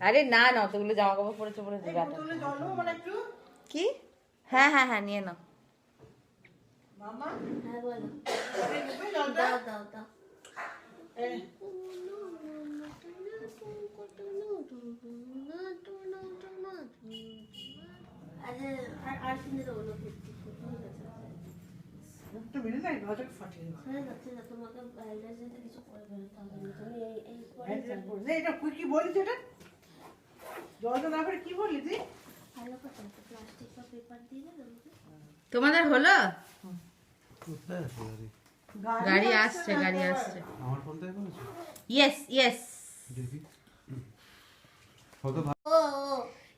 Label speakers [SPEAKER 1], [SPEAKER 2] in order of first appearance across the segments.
[SPEAKER 1] আরে না না, অতগুলো জামা কাপড় পরেছে পরেছে গাটা। কি? হ্যাঁ হ্যাঁ হ্যাঁ, নিয়ে নাও। তোমাদের হলো? গাড়ি আসছে, গাড়ি আসছে।
[SPEAKER 2] আমার ফোন থেকে করেছো?
[SPEAKER 1] Yes yes.
[SPEAKER 2] দেখি কত ভালো।
[SPEAKER 3] ও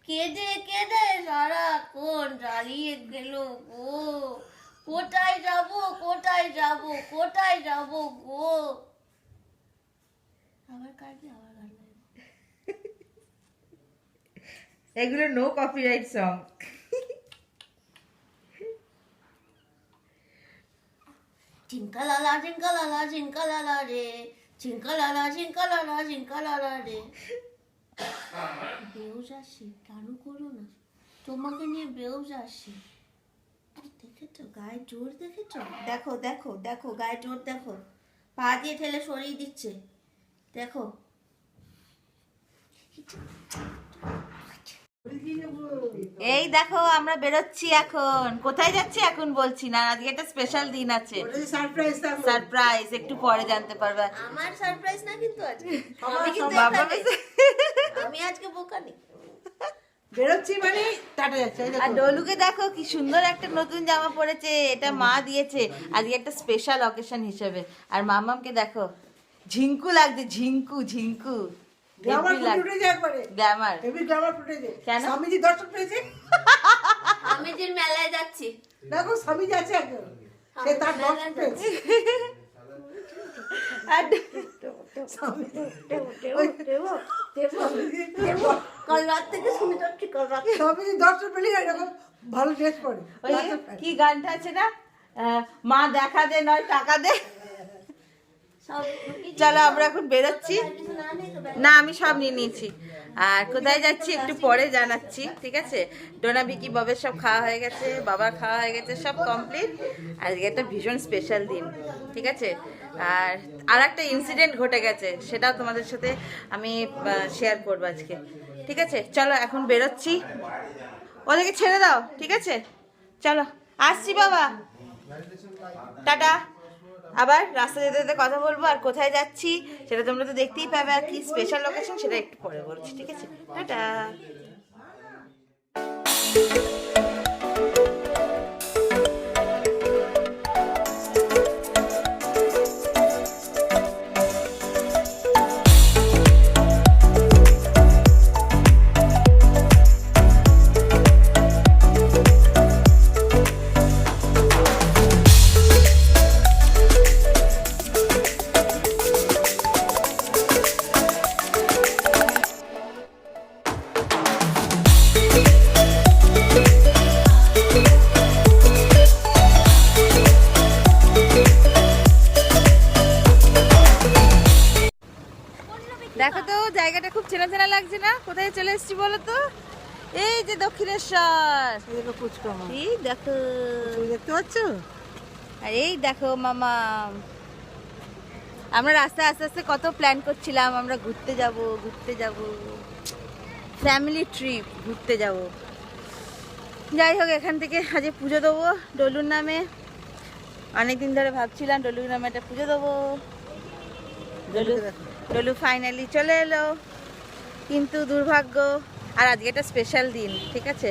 [SPEAKER 3] কেঁদে কেঁদে সারাক্ষণ জ্বালিয়ে গেল গো, কোথায় যাব কোথায় যাব কোথায় যাব গো। আবার কাটবে, আবার কাটবে।
[SPEAKER 1] এগুলো নো কপিরাইট সং।
[SPEAKER 3] ঝিঙ্কালালা ঝিঙ্কালালা ঝিঙ্কালালা রে, ঝিঙ্কালালা ঝিঙ্কালালা ঝিঙ্কালালা রে। বেউজ আসি কেন করো না, তোমাকে নিয়ে বেউজ আসি। দেখেছো গায়ে জোর, দেখেছো? দেখো দেখো দেখো গায়ে জোর দেখো, পা দিয়ে ঠেলে সরিয়ে দিচ্ছে, দেখো।
[SPEAKER 1] এই দেখো আমরা বেরোচ্ছি এখন। কোথায় যাচ্ছি এখন বলছি না, আজকে একটা স্পেশাল দিন আছে। সারপ্রাইজ, একটু পরে জানতে পারবে।
[SPEAKER 3] আমার সারপ্রাইজ না কিন্তু আজকে, আমি কিন্তু আমি আজকে বোকা নেই।
[SPEAKER 4] বেরোচ্ছি মানে টাটা যাচ্ছে।
[SPEAKER 1] আর ডলুকে দেখো কি সুন্দর একটা নতুন জামা পরেছে, এটা মা দিয়েছে আজকে একটা স্পেশাল অকেশন হিসেবে। আর মামামকে দেখো ঝিঙ্কু লাগছে, ঝিঙ্কু ঝিঙ্কু।
[SPEAKER 4] গ্ল্যামার ফুটে যায় একবারে,
[SPEAKER 1] গ্ল্যামার,
[SPEAKER 4] হেভি গ্ল্যামার ফুটে যায়।
[SPEAKER 1] কেন?
[SPEAKER 4] স্বামীজি দর্শন পেয়েছে।
[SPEAKER 3] আমি যে মেলায় যাচ্ছি,
[SPEAKER 4] দেখো স্বামীজি আছে একজন, সে তার দর্শন পেয়েছে।
[SPEAKER 3] কাল রাত থেকে শুনে যাচ্ছি, কাল রাত।
[SPEAKER 4] স্বামীজি দর্শন পেলে এরকম ভালো ড্রেস পরে।
[SPEAKER 1] ওই কি গানটা আছে না, মা দেখা দে নয় টাকা দে। চলো আমরা এখন বেরোচ্ছি। না আমি সব নিয়ে নিয়েছি। আর কোথায় যাচ্ছি একটু পরে জানাচ্ছি, ঠিক আছে? ডোনা বিকি ববের সব খাওয়া হয়ে গেছে, বাবার খাওয়া হয়ে গেছে, সব কমপ্লিট। আজকে একটা ভীষণ স্পেশাল দিন, ঠিক আছে? আর একটা ইনসিডেন্ট ঘটে গেছে, সেটাও তোমাদের সাথে আমি শেয়ার করবো আজকে, ঠিক আছে? চলো এখন বেরোচ্ছি, ওদেরকে ছেড়ে দাও, ঠিক আছে? চলো আসছি বাবা, টাটা। আবার রাস্তা যেতে যেতে কথা বলবো, আর কোথায় যাচ্ছি সেটা তোমরা তো দেখতেই পাবে, আর কি স্পেশাল লোকেশন সেটা একটু পরে বলছি, ঠিক আছে? টাটা। দেখো তো জায়গাটা খুব চেনা চেনা লাগছে না? কোথায় চলে এসেছি বলো তো? এই যে দক্ষিণেশ্বর। এই দেখো,
[SPEAKER 4] দেখতে পাচ্ছ?
[SPEAKER 1] আর এই দেখো মামা, আমরা রাস্তায় আস্তে আস্তে কত প্ল্যান করছিলাম, আমরা ঘুরতে যাব ঘুরতে যাব, ফ্যামিলি ট্রিপ ঘুরতে যাব। যাই হোক, এখান থেকে আজ পুজো দেবো ডলুর নামে। অনেকদিন ধরে ভাবছিলাম ডলুর নামে একটা পুজো দেবো। ডলু ফাইনালি চলে এলো, কিন্তু দুর্ভাগ্য। আর আজকে একটা স্পেশাল দিন, ঠিক আছে?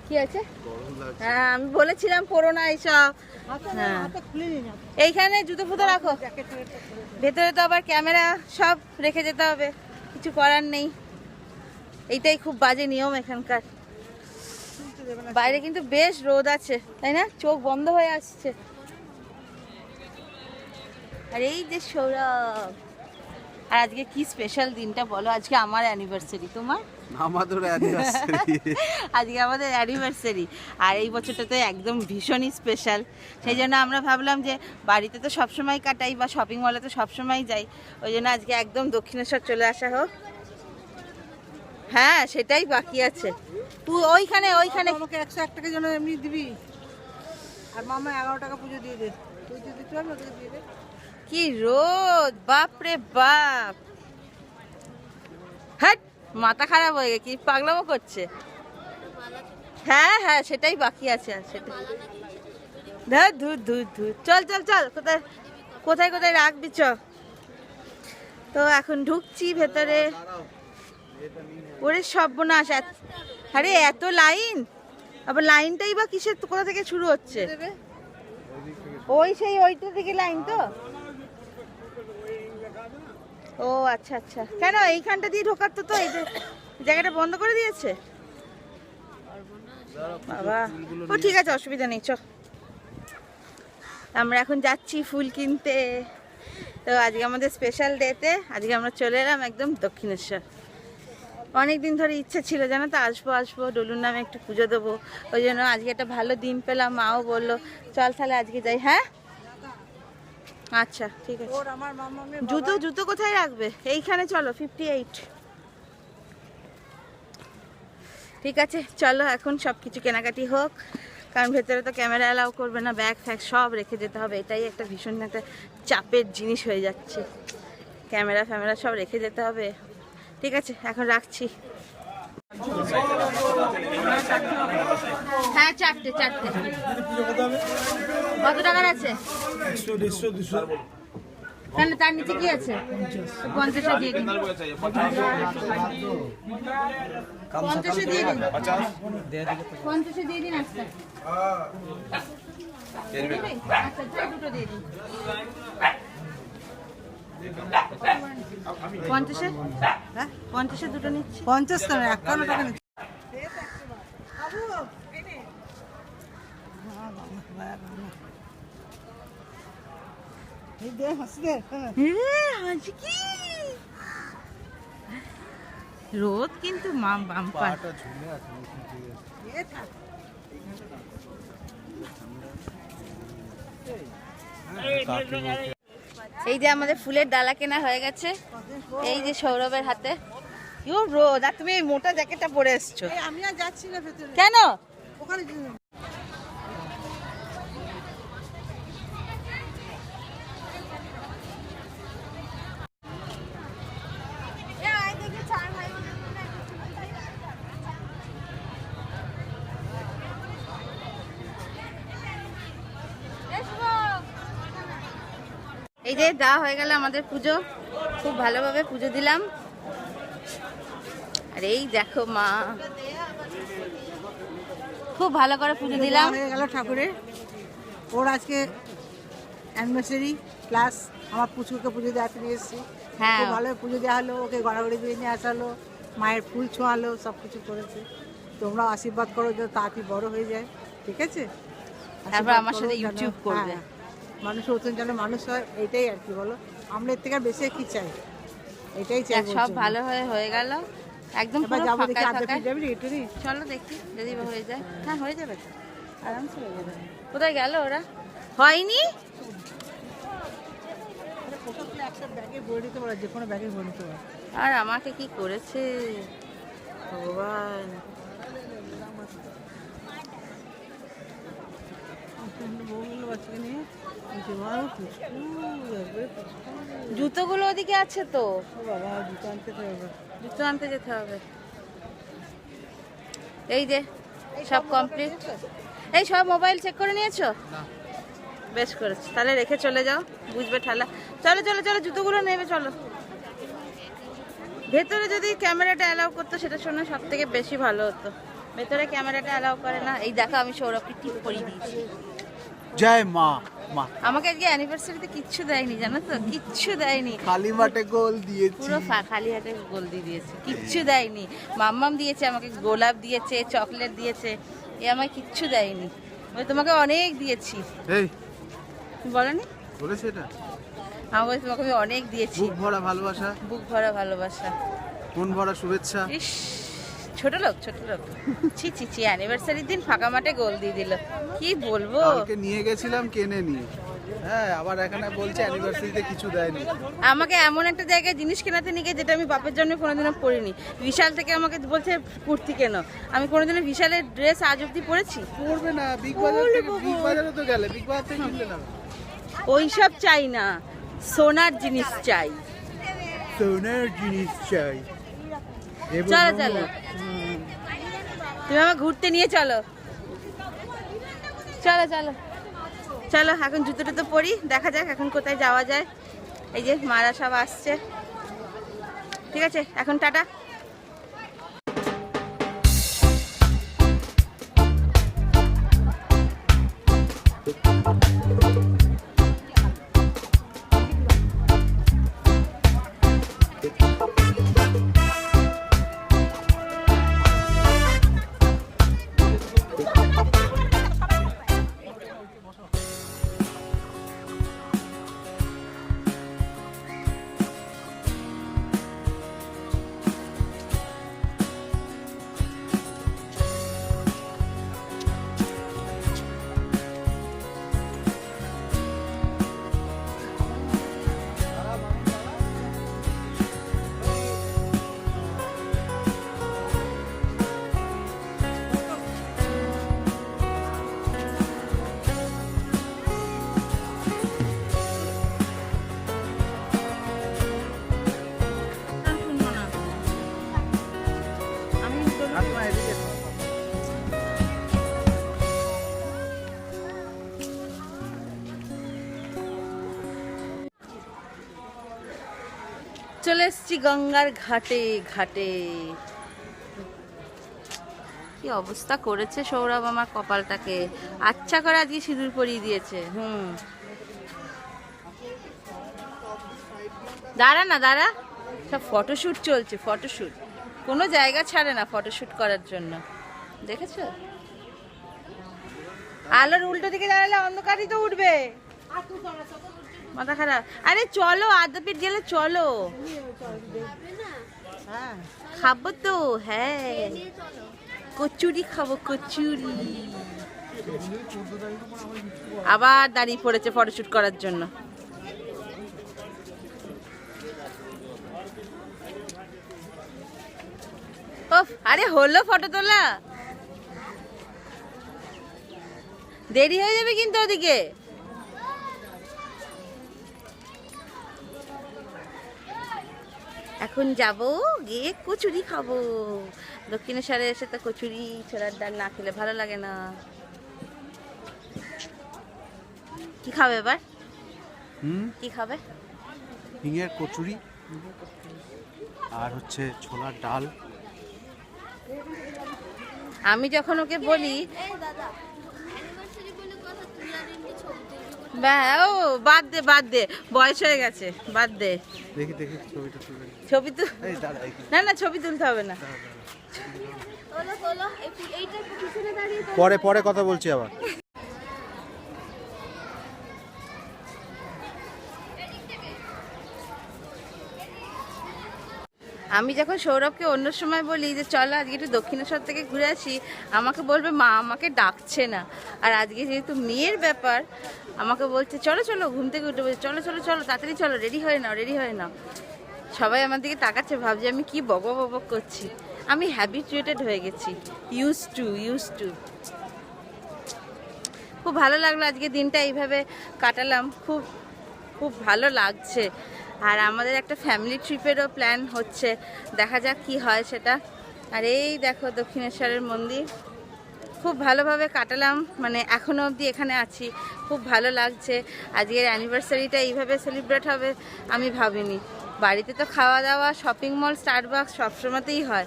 [SPEAKER 1] কি আছে? হ্যাঁ আমি বলেছিলাম পরো না এইসব। হ্যাঁ এইখানে জুতো ফুতো রাখো, ভেতরে তো আবার ক্যামেরা সব রেখে যেতে হবে, কিছু করার নেই। এইটাই খুব বাজে নিয়ম এখানকার। বাইরে কিন্তু বেশ রোদ আছে, তাই না? চোখ বন্ধ হয়ে আসছে। আর এই যে সৌরভ, আর আজকে কি স্পেশাল দিনটা বলো? আজকে আমার অ্যানিভার্সারি, তোমার?
[SPEAKER 2] আমাদের অ্যানিভার্সারি।
[SPEAKER 1] আজকে আমাদের অ্যানিভার্সারি, আর এই বছরটা তো একদম ভীষণই স্পেশাল। সেই জন্য আমরা ভাবলাম যে বাড়িতে তো সবসময় কাটাই বা শপিং মলে তো সবসময় যাই, ওই জন্য আজকে একদম দক্ষিণেশ্বর চলে আসা হোক। হ্যাঁ সেটাই বাকি আছে। তুই ওইখানে
[SPEAKER 4] আমাকে 101 টাকা জন্য এমনি দিবি, আর মামা 11 টাকা পুজো দিয়ে দে। তুই যদি দিতে পারবি ওকে দিয়ে দে।
[SPEAKER 1] কি রোদ, বাপ রে বাপ, হ্যাট মাথা খারাপ হয়ে গেছে, কি পাগলামো করছে। হ্যাঁ হ্যাঁ সেটাই বাকি আছে, আর সেটা ধর ধুর ধুর ধুর। চল চল চল, কোথায় কোথায় কোথায় রাখবি চ। তো এখন ঢুকছি ভেতরে। ওরে সর্বনাশ, আরে এত লাইন, আবার লাইনটাই বা কিসের, কোথা থেকে শুরু হচ্ছে? ওই সেই ওইটা থেকে লাইন তো। ও আচ্ছা আচ্ছা, কেন এইখানটা দিয়ে ঢোকার তো, এই যে জায়গাটা বন্ধ করে দিয়েছে বাবা। ও ঠিক আছে, অসুবিধা নেই, চ। আমরা এখন যাচ্ছি ফুল কিনতে। তো আজকে আমাদের স্পেশাল ডেতে আজকে আমরা চলে এলাম একদম দক্ষিণেশ্বর। অনেক দিন ধরে ইচ্ছে ছিল জানো তো, আসবো আসবো ডলুর নামে একটু পুজো দেবো, ওই জন্য আজকে একটা ভালো দিন পেলাম। মাও বললো চল তাহলে আজকে যাই। হ্যাঁ আচ্ছা ঠিক আছে।
[SPEAKER 4] ওর আমার মামামের
[SPEAKER 1] জুতো জুতো কোথায় রাখবে? এইখানে চলো, 58। ঠিক আছে চলো, এখন সব কিছু কেনাকাটি হোক, কারণ ভেতরে তো ক্যামেরা অ্যালাউ করবে না, ব্যাগ ফ্যাগ সব রেখে যেতে হবে। এটাই একটা ভীষণ একটা চাপের জিনিস হয়ে যাচ্ছে, ক্যামেরা ফ্যামেরা সব রেখে যেতে হবে। ঠিক আছে এখন রাখছি। হ্যাঁ চারটে চারটে। কত টাকার আছে? কেন তার নিচে কি আছে? 50 দিয়ে দিন, 50 দিয়ে দিন, 50 দিয়ে দিন। আচ্ছা আচ্ছা দুটো দিয়ে দিন। 50-এ? হ্যাঁ 50-এ দুটো নিচ্ছি।
[SPEAKER 4] 50 টাকা 51 টাকা নিচ্ছি। এই দে হাসি দে।
[SPEAKER 1] হাজি কি রোদ কিন্তু বাম্পার।
[SPEAKER 4] এ থাক।
[SPEAKER 1] এই যে আমাদের ফুলের ডালা কেনা হয়ে গেছে, এই যে সৌরভের হাতে। ইউ রোদ, আর তুমি এই মোটা জ্যাকেটটা পরে এসছো
[SPEAKER 4] এই আমি আর যাচ্ছি না ভেতরে।
[SPEAKER 1] কেন?
[SPEAKER 4] ওখানে
[SPEAKER 1] এই যে দেওয়া হয়ে গেল আমাদের পুজো, খুব ভালোভাবে পুজো দিলাম। আর এই দেখো মা, খুব ভালো করে পুজো দিলাম।
[SPEAKER 4] হয়ে গেল ঠাকুরের। ওর আজকে অ্যানিভার্সারি, প্লাস আমার পুচকুকে পুজো দেওয়াতে নিয়ে এসেছি।
[SPEAKER 1] হ্যাঁ
[SPEAKER 4] খুব ভালো পুজো দেওয়া হলো, ওকে গড়াগড়ি দিয়ে নিয়ে আসা হলো, মায়ের ফুল ছোঁয়ালো, সব কিছু করেছে। তোমরাও আশীর্বাদ করো যে তাড়াতাড়ি বড় হয়ে যায়, ঠিক আছে?
[SPEAKER 1] তারপর
[SPEAKER 4] আশীর্বাদ
[SPEAKER 1] আমার
[SPEAKER 4] করো
[SPEAKER 1] সাথে
[SPEAKER 4] যেন-
[SPEAKER 1] ইউটিউব করবে।
[SPEAKER 4] হ্যাঁ, মানুষ নতুন যেন মানুষ হয়, এটাই আর কি বলো। আমরা এর থেকে আর বেশি কি চাই? এটাই চাই।
[SPEAKER 1] সব ভালো হয়ে গেল, একদম
[SPEAKER 4] এবার
[SPEAKER 1] পুরো
[SPEAKER 4] যাবো দেখি,
[SPEAKER 1] ফাঁকায়
[SPEAKER 4] আড্ডা
[SPEAKER 1] ফাঁকায়।
[SPEAKER 4] ফিরে যাবি একটু নি?
[SPEAKER 1] চলো দেখি যদি হয়ে যায়। হ্যাঁ হয়ে যাবে তো, আরামসে হয়ে যাবে। কোথায় গেল ওরা? হয়নি?
[SPEAKER 4] পোশাকগুলো একটা ব্যাগে ভরে দিতে পারো, যে কোনো ব্যাগে ভরে দিতে পারো।
[SPEAKER 1] আর আমাকে কি করেছে ভগবান।
[SPEAKER 4] বউগুলো বাচ্চাকে নিয়ে বলছে, "বাবা, পুচকু, একবারে পুচকু।"
[SPEAKER 1] জুতোগুলো ওদিকে আছে তো,
[SPEAKER 4] ও বাবা, জুতো আনতে তো হবে।
[SPEAKER 1] জুতো আনতে যেতে হবে। এই যে সব কমপ্লিট। এই সব মোবাইল চেক করে নিয়েছো? বেশ করেছো, তাহলে রেখে চলে যাও, বুঝবে ঠালা। চলো চলো চলো, জুতোগুলো নেবে চলো। ভেতরে যদি ক্যামেরাটা অ্যালাউ করতো সেটা শোনা সব থেকে বেশি ভালো হতো, ভেতরে ক্যামেরাটা অ্যালাউ করে না। এই দেখো আমি সৌরভকে ঠিক করিয়ে দিয়েছি।
[SPEAKER 2] জয় মা। মা
[SPEAKER 1] আমাকে আজকে অ্যানিভার্সারিতে কিচ্ছু দেয়নি জানো তো, কিচ্ছু দেয়নি,
[SPEAKER 2] কালী মাঠে গোল দিয়েছি।
[SPEAKER 1] পুরো খালি হাতে গোল দিয়ে দিয়েছে, কিচ্ছু দেয়নি। মাম্মাম দিয়েছে আমাকে, গোলাপ দিয়েছে, চকলেট দিয়েছে, এ আমায় কিচ্ছু দেয়নি। তোমাকে অনেক দিয়েছি,
[SPEAKER 2] এই
[SPEAKER 1] বলনি?
[SPEAKER 2] বলেছে এটা?
[SPEAKER 1] আমার বলছে তোমাকে আমি অনেক দিয়েছি।
[SPEAKER 2] বুক ভরা ভালোবাসা,
[SPEAKER 1] বুক ভরা ভালোবাসা,
[SPEAKER 2] মন ভরা শুভেচ্ছা।
[SPEAKER 1] ইস, ছোট লোক ছি ছি ছি, অ্যানিভার্সারির দিন ফাঁকা মাঠে গোল দিয়ে দিল, কি বলবো।
[SPEAKER 2] কালকে নিয়ে গেছিলাম কেনে নিয়ে, হ্যাঁ আবার এখানে বলছে অ্যানিভার্সারিতে কিছু দেয়নি।
[SPEAKER 1] আমাকে এমন একটা জায়গায় জিনিস কেনাতে নিয়ে গিয়ে যেটা আমি বাপের জন্য কোনোদিনও পরিনি। বিশাল থেকে আমাকে বলছে কুর্তি কেন, আমি কোনোদিনও বিশালের ড্রেস আজ অব্দি পরেছি?
[SPEAKER 2] পড়বে না, বিগ বাজার থেকে, বিগ বাজারে তো গেলে বিগ বাজার থেকে কিনলে না।
[SPEAKER 1] ওইসব চাই না, সোনার জিনিস চাই।
[SPEAKER 2] সোনার জিনিস চাই।
[SPEAKER 1] চলো চলো, তুমি আমার ঘুরতে নিয়ে চলো, চলো চলো চলো। এখন জুতো টুতো পরি, দেখা যাক এখন কোথায় যাওয়া যায়। এই যে মারা সব আসছে, ঠিক আছে এখন টাটা। চলে এসছি গঙ্গার ঘাটে ঘাটে। কি অবস্থা করেছে সৌরভ আমার কপালটাকে, আচ্ছা করে আজকে সিঁদুর পরিয়ে দিয়েছে। দাঁড়া না দাঁড়া, সব ফটোশ্যুট চলছে, ফটোশ্যুট, কোনো জায়গা ছাড়ে না ফটোশ্যুট করার জন্য, দেখেছো? আলোর উল্টো দিকে দাঁড়ালে অন্ধকারই তো উঠবে, মাথা খারাপ। আরে চলো আদ্যাপীঠ গেলে চলো, খাবো তো, হ্যাঁ কচুরি খাবো, কচুরি। আবার দাঁড়িয়ে পড়েছে ফটোশুট করার জন্য। ওফ, আরে হলো ফটো তোলা, দেরি হয়ে যাবে কিন্তু ওদিকে। এখন যাব গিয়ে কচুরি খাবো। দক্ষিণেশ্বরে এসে তো কচুরি ছোলার ডাল না খেলে ভালো লাগে না। কি খাবে এবার? কি খাবে?
[SPEAKER 2] হিঙের কচুরি আর হচ্ছে ছোলার ডাল।
[SPEAKER 1] আমি যখন ওকে বলি ও বাদ দে বাদ দে, বয়স হয়ে গেছে, বাদ দে।
[SPEAKER 2] দেখি দেখি ছবিটা তুলে।
[SPEAKER 1] ছবি তো না না, ছবি তুলতে হবে না,
[SPEAKER 2] পরে পরে কথা বলছি আবার।
[SPEAKER 1] আমি যখন সৌরভকে অন্য সময় বলি যে চলো আজকে একটু দক্ষিণেশ্বর থেকে ঘুরে আসি, আমাকে বলবে মা আমাকে ডাকছে না। আর আজকে যেহেতু মেয়ের ব্যাপার, আমাকে বলছে চলো চলো, ঘুম থেকে উঠে বলছে চলো চলো চলো তাড়াতাড়ি চলো, রেডি হয়ে নাও রেডি হয়ে নাও। সবাই আমার দিকে তাকাচ্ছে, ভাবছে আমি কি বক বক করছি। আমি হ্যাবিচুয়েটেড হয়ে গেছি, ইউজ টু। খুব ভালো লাগলো আজকে দিনটা এইভাবে কাটালাম, খুব খুব ভালো লাগছে। আর আমাদের একটা ফ্যামিলি ট্রিপেরও প্ল্যান হচ্ছে, দেখা যাক কি হয় সেটা। আর এই দেখো দক্ষিণেশ্বরের মন্দির, খুব ভালোভাবে কাটালাম, মানে এখনও অবধি এখানে আছি, খুব ভালো লাগছে। আজকের অ্যানিভার্সারিটা এইভাবে সেলিব্রেট হবে আমি ভাবিনি। বাড়িতে তো খাওয়া দাওয়া, শপিং মল, স্টারবাক্স সবসময়তেই হয়।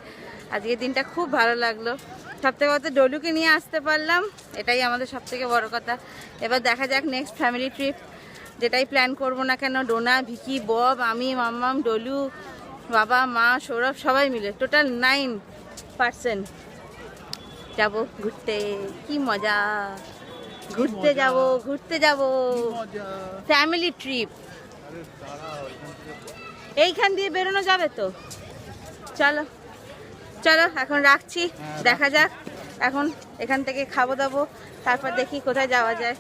[SPEAKER 1] আজকের দিনটা খুব ভালো লাগলো। সবথেকে বড় ডলুকে নিয়ে আসতে পারলাম, এটাই আমাদের সবথেকে বড় কথা। এবার দেখা যাক নেক্সট ফ্যামিলি ট্রিপ যেটাই প্ল্যান করবো না কেন, ডোনা, ভিকি, বব, আমি, মাম্মাম, ডলু, বাবা, মা, সৌরভ সবাই মিলে টোটাল 9 পার্সেন্ট যাব ঘুরতে। কি মজা, ঘুরতে যাব ফ্যামিলি ট্রিপ। এইখান দিয়ে বেরোনো যাবে তো? চলো চলো এখন রাখছি, দেখা যাক। এখন এখান থেকে খাবো দাবো, তারপর দেখি কোথায় যাওয়া যায়।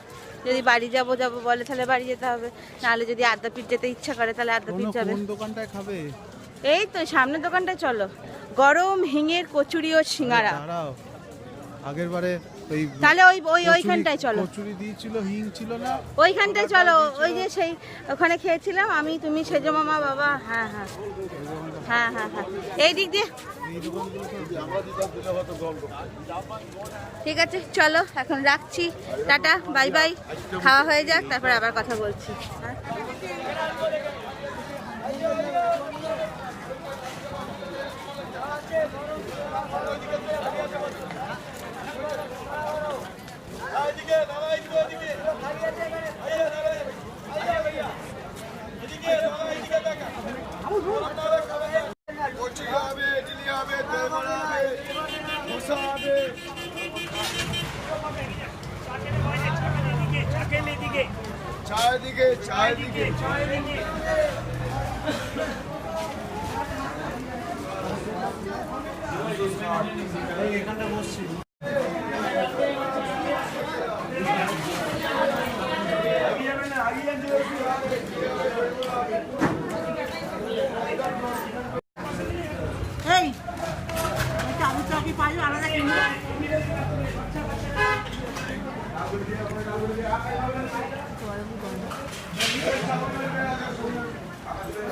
[SPEAKER 1] যদি বাড়ি যাবো যাবো বলে তাহলে বাড়ি যেতে হবে, নাহলে যদি আদ্যাপীঠ যেতে ইচ্ছা করে তাহলে আদ্যাপীঠ যাবে।
[SPEAKER 2] কোন দোকানটায় খাবে?
[SPEAKER 1] এই তো সামনের দোকানটায় চলো, গরম হিঙের কচুরি ও সিঙ্গারা।
[SPEAKER 2] দাঁড়াও, আগের বারে ওই
[SPEAKER 1] তাহলে ওইখানটায় চলো।
[SPEAKER 2] কচুরি দিয়েছিল, হিং ছিল না?
[SPEAKER 1] ওইখানটায় চলো, ওই যে সেই ওখানে খেয়েছিলাম আমি, তুমি, সেজো মামা, বাবা। হ্যাঁ হ্যাঁ হ্যাঁ হ্যাঁ হ্যাঁ, এই দিক দিয়ে। ঠিক আছে চলো এখন রাখছি, টাটা বাই বাই। খাওয়া হয়ে যাক তারপর আবার কথা বলছি। হ্যাঁ
[SPEAKER 5] চারিদিকে
[SPEAKER 4] এই চাবি চাবি পাই আলাদা কিনবো।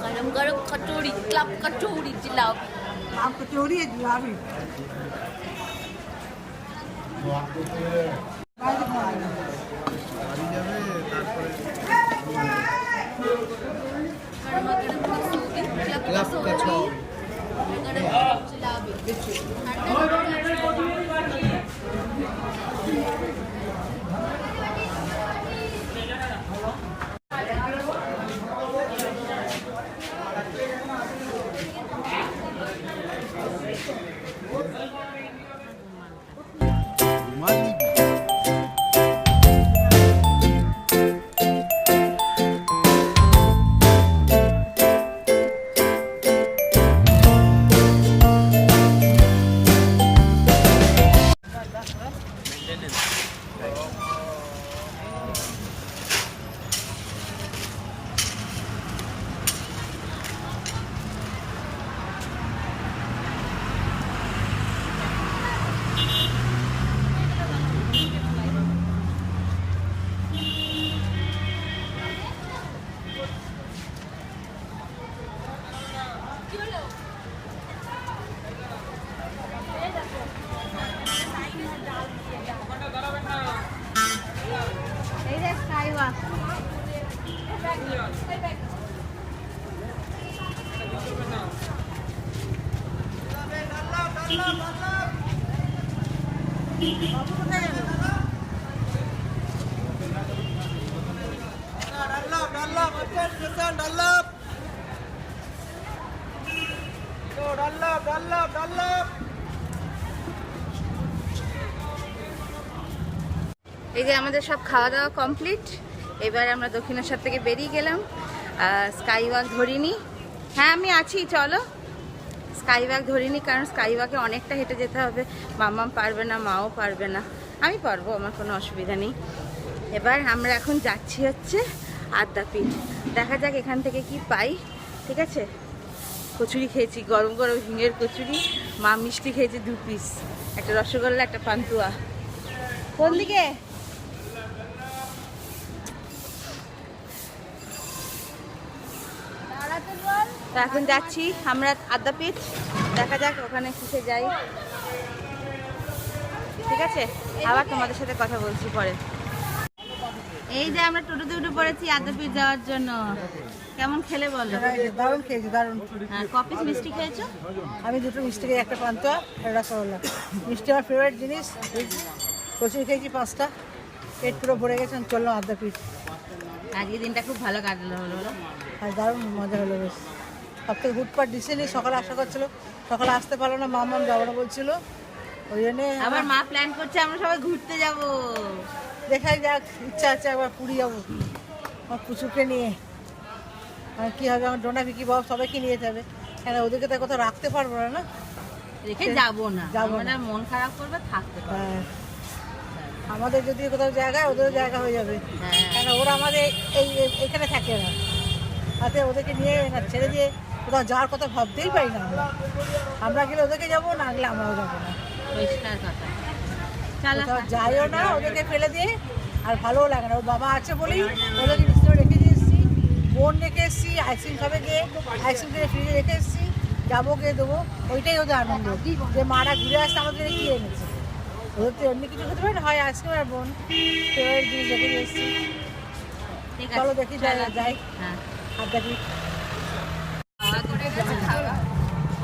[SPEAKER 3] गरम गरम कचौड़ी, क्लब कचौड़ी, जिलापी।
[SPEAKER 4] आप कचौड़ी है जिलापी।
[SPEAKER 2] বাড়ি যাবে তারপরে
[SPEAKER 3] गरमा गरम कचौड़ी, क्लब
[SPEAKER 2] ক্লাব
[SPEAKER 3] कचौड़ी,
[SPEAKER 2] कचौड़ी।
[SPEAKER 3] गरम गरम जिलापी।
[SPEAKER 1] এই যে স্কাইওয়াক। এই যে আমাদের সব খাওয়া দাওয়া কমপ্লিট, এবার আমরা দক্ষিণেশ্বর থেকে বেরিয়ে গেলাম। স্কাইওয়াক ধরিনি, হ্যাঁ আমি আছি, চলো স্কাইওয়াক ধরিনি, কারণ স্কাইওয়াকে অনেকটা হেঁটে যেতে হবে। মাম্মাম পারবে না, মাও পারবে না, আমি পারবো, আমার কোনো অসুবিধা নেই। এবার আমরা এখন যাচ্ছি হচ্ছে আদ্যাপীঠ, দেখা যাক এখান থেকে কি পাই। ঠিক আছে, কচুরি খেয়েছি, গরম গরম হিঙের কচুরি, মা মিষ্টি খেয়েছি 2 পিস, একটা রসগোল্লা, একটা পান্তুয়া। কোন দিকে? তো এখন যাচ্ছি আমরা আদ্যাপীঠ, দেখা যাক ওখানে কিসে যাই। ঠিক আছে, আবার তোমাদের সাথে কথা বলছি পরে। এই যে আমরা টোটোতে উঠে পড়েছি আদ্যাপীঠ যাওয়ার জন্য। কেমন খেলে বলো?
[SPEAKER 4] দারুণ খেয়েছি, দারুণ।
[SPEAKER 1] হ্যাঁ, কপিস মিষ্টি খেয়েছো?
[SPEAKER 4] আমি 2টো মিষ্টি খেয়ে, একটা পান্তুয়া, একটা রসগোল্লা। মিষ্টি আমার ফেভারিট জিনিস। কচুরি খেয়েছি 5টা, পেট পুরো ভরে গেছে। চললাম আদ্যাপীঠ।
[SPEAKER 1] আজকে দিনটা খুব ভালো কাটলো, হলো
[SPEAKER 4] আর দারুণ মজা হলো বেশ। সব থেকে হুটপাট ডিসিনি, সকালে আশা করছিল, সকালে আসতে পারলো না, মাম্মাম যাবো না বলছিল, ওই জন্যে
[SPEAKER 1] আবার মা প্ল্যান করছে আমরা সবাই ঘুরতে যাব।
[SPEAKER 4] দেখাই যাক, ইচ্ছা আছে একবার পুরী যাবো আমার পুচুকে নিয়ে। আর কী হবে, আমার ডোনা বিকি বাবা সবাইকে নিয়ে যাবে, কেন ওদেরকে তো কোথাও রাখতে পারবো না, না।
[SPEAKER 1] রেখে যাবো না,
[SPEAKER 4] যাবো না।
[SPEAKER 1] আমরা মন খারাপ করবে, থাকতে পারবো।
[SPEAKER 4] হ্যাঁ, আমাদের যদি কোথাও জায়গা হয়, ওদেরও জায়গা হয়ে যাবে,
[SPEAKER 1] হ্যাঁ।
[SPEAKER 4] কেন ওরা আমাদের এখানে থাকে না, তাতে ওদেরকে নিয়ে না ছেড়ে দিয়ে কোথাও যাওয়ার কথা ভাবতেই পারি না আমরা। আমরা গেলে ওদেরকে যাবো, না গেলে আমরাও যাবো না,
[SPEAKER 1] পরিষ্কার কথা। চলো
[SPEAKER 4] কোথাও যাইও না ওদেরকে ফেলে দিয়ে, আর ভালোও লাগে না। ওর বাবা আছে বলেই ওদেরকে বিস্তার রেখে দিয়ে এসেছি, বোন রেখে এসেছি, আইসক্রিম খাবে গিয়ে আইসক্রিম কিনে ফ্রিজে রেখে এসেছি, যাবো গিয়ে দেবো, ওইটাই ওদের আনন্দ, যে মারা ঘুরে আসতে আমাদের কি এনেছে। ওদের তো এমনি কিছু খেতে পারে না, হয় আইসক্রিম আর বোন, ফেভারিট জিনিস রেখে দিয়ে এসেছি।
[SPEAKER 1] ঠিক
[SPEAKER 4] চলো
[SPEAKER 1] আছে,
[SPEAKER 4] দেখি যাই,
[SPEAKER 1] হ্যাঁ।
[SPEAKER 4] আর দেখি।
[SPEAKER 1] খাওয়া করে গেছে, খাওয়া।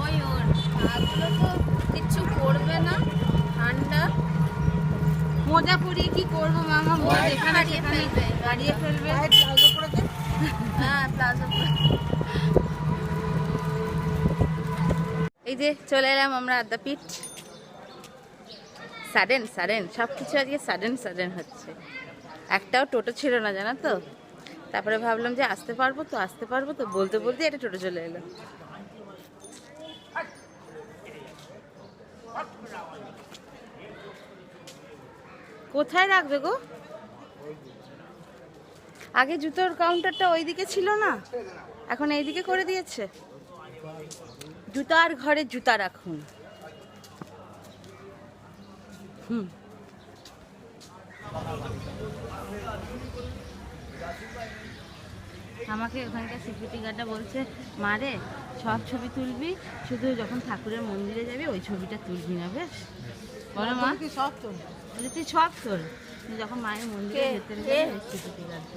[SPEAKER 1] ওই ওর খাওয়াগুলো তো কিচ্ছু করবে না, ঠান্ডা। মোজা পরিয়ে কি করবো মামা, মোজা যেখানে সেখানে হারিয়ে ফেলবে।
[SPEAKER 4] গায়ে trouser পরেছে?
[SPEAKER 1] হ্যাঁ, প্লাজো। এই যে চলে এলাম আমরা আদ্যাপীঠ। সাডেন সব কিছু আজকে সাডেন হচ্ছে। একটাও টোটো ছিল না, জানো তো। তারপরে ভাবলাম যে আসতে পারবো তো বলতে বলতে এটা টোটো চলে এলো। কোথায় রাখবে গো? আগে জুতোর কাউন্টারটা ওইদিকে ছিল না, এখন এইদিকে করে দিয়েছে। জুতার ঘরে জুতা রাখুন। আমাকে ওখানকার সিকিউরিটি গার্ডটা বলছে, মারে সব ছবি তুলবি, শুধু যখন ঠাকুরের মন্দিরে যাবি ওই ছবিটা তুলবি না, বেশ? বলো মা।
[SPEAKER 4] কি সব তো
[SPEAKER 1] বলে তুই সব তোল, তুই যখন মায়ের মন্দিরে ভেতরে যাবি সিকিউরিটি গার্ড।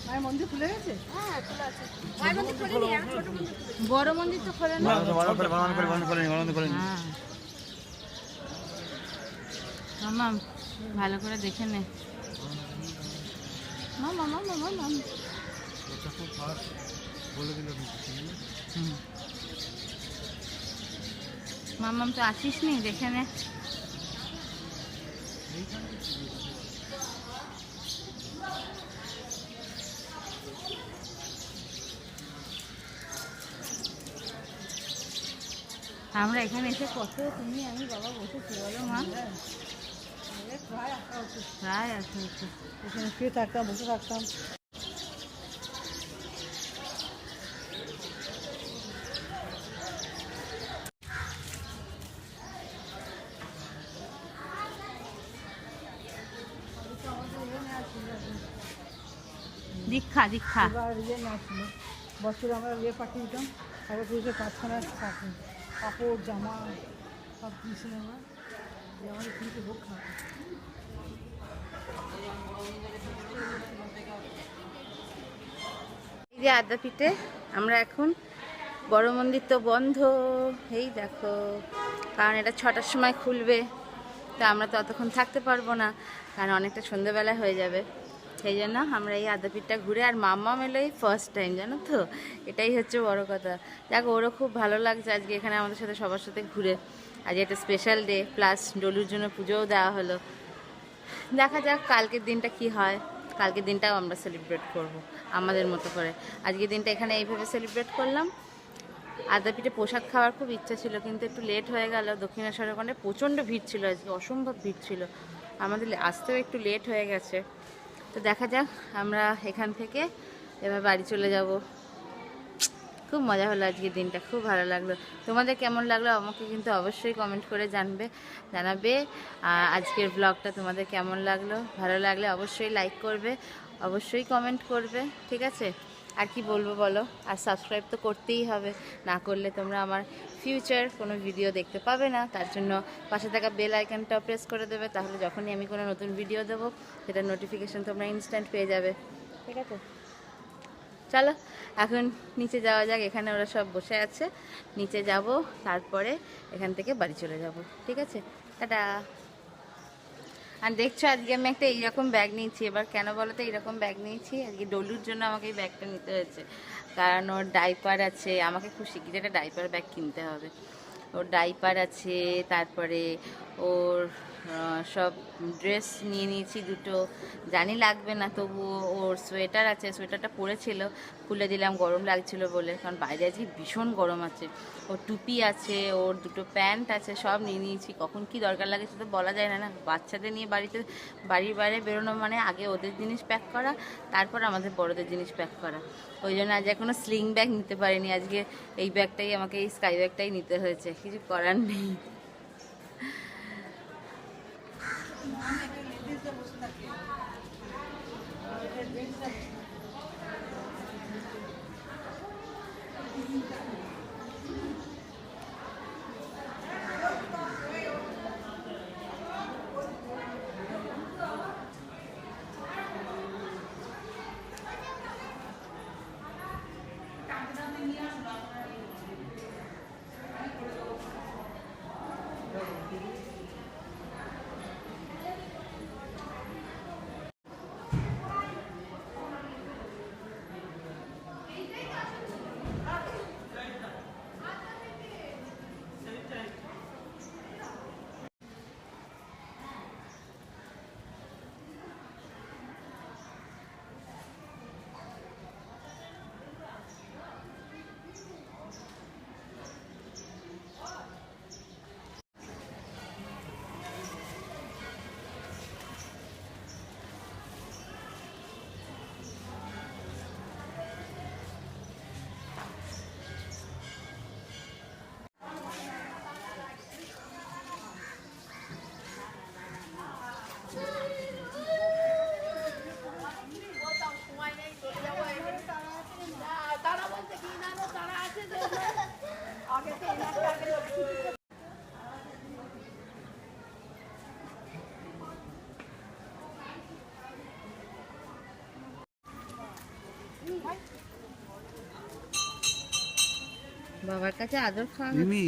[SPEAKER 4] মায়ের মন্দির খুলে গেছে?
[SPEAKER 1] বড় মন্দির তো খোলে না। হ্যাঁ। মামা ভালো করে দেখে নে। মামা মামাম তো আসিস নি, দেখে নে। আমরা এখানে এসে কত তুমি আমি বাবা বসেছি, বলো মা। প্রায় আসা হচ্ছে।
[SPEAKER 4] এখানে শুয়ে থাকতাম, বসে থাকতাম।
[SPEAKER 1] দীক্ষা
[SPEAKER 4] এবার ইয়ে না ছিল, বছরে আমরা ইয়ে পাঠিয়ে দিতাম, তারপর পুলিশের 5খানা কাপড় জামা সব দিয়েছিল আমরা, যে আমাদের পুলিশে ভোগ খাওয়া।
[SPEAKER 1] এই যে আদ্যাপীঠে আমরা এখন, বড় মন্দির তো বন্ধ, এই দেখো, কারণ এটা 6টার সময় খুলবে, তা আমরা তো অতক্ষণ থাকতে পারবো না, কারণ অনেকটা সন্ধ্যেবেলা হয়ে যাবে। সেই জন্য আমরা এই আদ্যাপীঠটা ঘুরে, আর মাম্মা মেলো এই ফার্স্ট টাইম, জানো তো, এটাই হচ্ছে বড় কথা। দেখো ওরও খুব ভালো লাগছে আজকে এখানে আমাদের সাথে সবার সাথে ঘুরে। আজ একটা স্পেশাল ডে, প্লাস ডলুর জন্য পুজোও দেওয়া হলো। দেখা যাক কালকের দিনটা কি হয়, কালকের দিনটাও আমরা সেলিব্রেট করব আমাদের মতো করে। আজকের দিনটা এখানে এইভাবে সেলিব্রেট করলাম। আদ্যাপীঠে প্রসাদ খাওয়ার খুব ইচ্ছা ছিল, কিন্তু একটু লেট হয়ে গেল। দক্ষিণেশ্বরের ওখানে প্রচণ্ড ভিড় ছিল আজকে, অসম্ভব ভিড় ছিল, আমাদের আসতেও একটু লেট হয়ে গেছে। তো দেখা যাক, আমরা এখান থেকে এবার বাড়ি চলে যাব। খুব মজা হলো আজকের দিনটা, খুব ভালো লাগলো। তোমাদের কেমন লাগলো আমাকে কিন্তু অবশ্যই কমেন্ট করে জানাবে। আজকের ব্লগটা তোমাদের কেমন লাগলো, ভালো লাগলে অবশ্যই লাইক করবে, অবশ্যই কমেন্ট করবে, ঠিক আছে? আর কি বলবো বলো, আর সাবস্ক্রাইব তো করতেই হবে, না করলে তোমরা আমার ফিউচার কোনো ভিডিও দেখতে পাবে না। তার জন্য পাশে থাকা বেল আইকনটাও প্রেস করে দেবে, তাহলে যখনই আমি কোনো নতুন ভিডিও দেবো সেটার নোটিফিকেশান তোমরা ইনস্ট্যান্ট পেয়ে যাবে, ঠিক আছে? চলো এখন নিচে যাওয়া যাক, এখানে ওরা সব বসে আছে, নিচে যাব, তারপরে এখান থেকে বাড়ি চলে যাব, ঠিক আছে? টাটা। আর দেখছো আজকে আমি একটা এইরকম ব্যাগ নিয়েছি। এবার কেন বলো তো এইরকম ব্যাগ নিয়েছি? আজকে ডলুর জন্য আমাকে এই ব্যাগটা নিতে হয়েছে, কারণ ওর ডাইপার আছে, আমাকে খুব শিখিয়ে একটা ডাইপার ব্যাগ কিনতে হবে। ওর ডাইপার আছে, তারপরে ওর সব ড্রেস নিয়ে নিয়েছি দুটো, জানি লাগবে না, তবুও ওর সোয়েটার আছে, সোয়েটারটা পরেছিল, খুলে দিলাম গরম লাগছিল বলে, কারণ বাইরে আজকে ভীষণ গরম আছে। ওর টুপি আছে, ওর দুটো প্যান্ট আছে, সব নিয়ে নিয়েছি। কখন কি দরকার লাগে সেটা বলা যায় না, না বাচ্চাদের নিয়ে বাড়ির বাইরে বেরোনো মানে আগে ওদের জিনিস প্যাক করা, তারপর আমাদের বড়দের জিনিস প্যাক করা। ওই জন্য আজ এখনও স্লিং ব্যাগ নিতে পারিনি, আজকে এই ব্যাগটাই আমাকে, এই স্কাই ব্যাগটাই নিতে হয়েছে, কিছু করার নেই। বাবার কাছে আদর খাওয়া
[SPEAKER 2] মিমি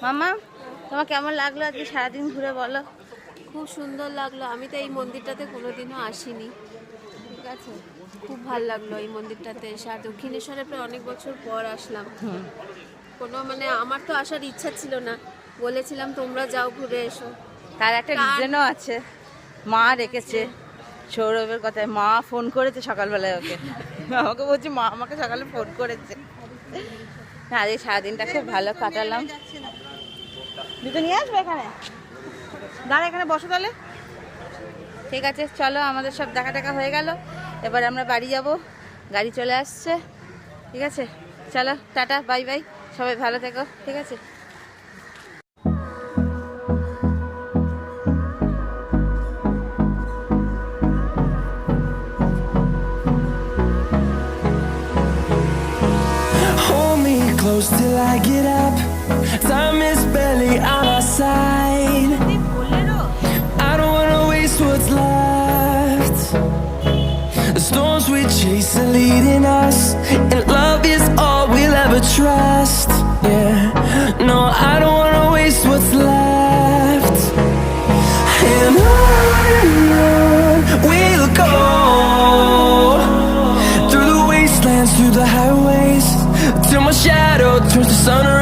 [SPEAKER 1] মামা, তোমার কেমন লাগলো আজকে সারাদিন ঘুরে বলো?
[SPEAKER 3] খুব সুন্দর লাগলো। আমি তো এই মন্দিরটাতে কোনোদিনও আসিনি, ঠিক আছে, খুব ভালো লাগলো এই মন্দিরটাতে এসে। আর দক্ষিণেশ্বরে প্রায় অনেক বছর পর আসলাম। কোনো মানে আমার তো আসার ইচ্ছা ছিল না, বলেছিলাম তোমরা যাও ঘুরে এসো।
[SPEAKER 1] তার একটা রিজনও আছে, মা রেখেছে সৌরভের কথায়। মা ফোন করেছে সকালবেলায় ওকে, আমাকে বলছি মা আমাকে সকালে ফোন করেছে। না আজকে সারাদিনটা খুব ভালো কাটালাম। দুটো নিয়ে আসবে এখানে, দাঁড়া এখানে বসো তাহলে। ঠিক আছে চলো, আমাদের সব দেখা টাকা হয়ে গেল, এবার আমরা বাড়ি যাব, গাড়ি চলে আসছে। ঠিক আছে চলো, টাটা, বাই বাই, সবাই ভালো থেকো, ঠিক আছে।
[SPEAKER 5] Hold me close till I get up. Time is barely on our side. I don't wanna waste what's left. The storms we chase are leading us, and love is all we'll ever trust. Yeah, no, I don't wanna waste what's left. And on we'll go, through the wastelands, through the highways, till my shadow sun